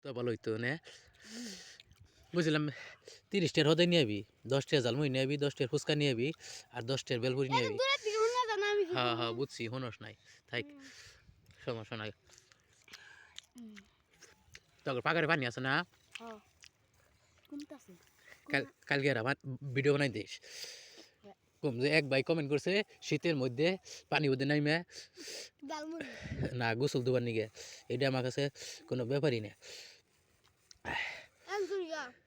তো ভালো হইতো না বুঝলাম 30টার হদে নিয়ে আবি 10টার জালমুই নিয়ে আবি 10টার ফুচকা নিয়ে আবি আর 10টার বেলপুরি নিয়ে আবি হ্যাঁ হ্যাঁ বুঝছি হনস নাই থাক সমস্যা নাই তোর পাকারে পানি আছে না কালকে ভিডিও বানাই দিস কম যে এক ভাই কমেন্ট করছে শীতের মধ্যে পানি ওদের নাইমে না গোসল দুবার নিগে এটা আমার কাছে কোনো ব্যাপারই না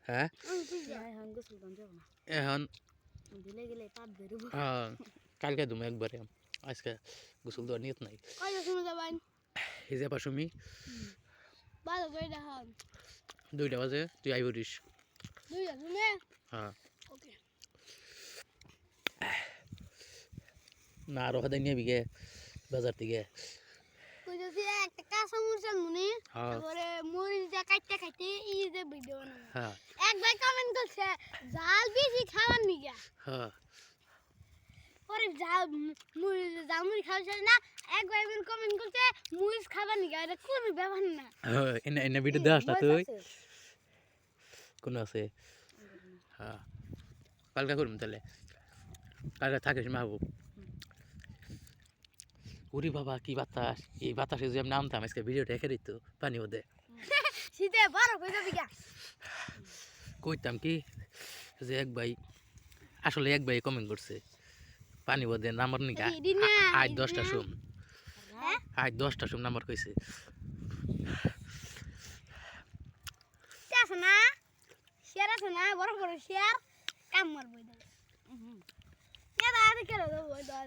হ্যাঁ এখন হ্যাঁ কালকে তুমি একবারে আজকে গোসল দেওয়ার নিয়ত নাই এই যে পাশুমি 2টা বাজে তুই আই বলিস হ্যাঁ না আরো হাতে নিয়ে বিগে বাজার থেকে পরে জাল জামুরি খাওয়া না এক ভাই বোন কমেন্ট করছে মুইজ খাবার নিগা এটা কোন ব্যাপার না এনে ভিডিও দেখাস না তুই কোন আছে হ্যাঁ কালকে করুন তাহলে কালকে থাকিস মাহবুব ওরে বাবা কি বাতাস এই বাতাসে যদি আমি নামতাম আজকে ভিডিওটা রেখে দিত পানি ওদে শীতে বরফ হয়ে যাবি গা কইতাম কি যে এক ভাই আসলে এক ভাই কমেন্ট করছে পানি ওদে নাম্বার নিকা আজ 10টা সোম আজ 10টা সোম নাম্বার কইছে আছে না শেয়ার আছে না বড় বড় শেয়ার কাম মারবো এটা এটা আর কেন দেবো এটা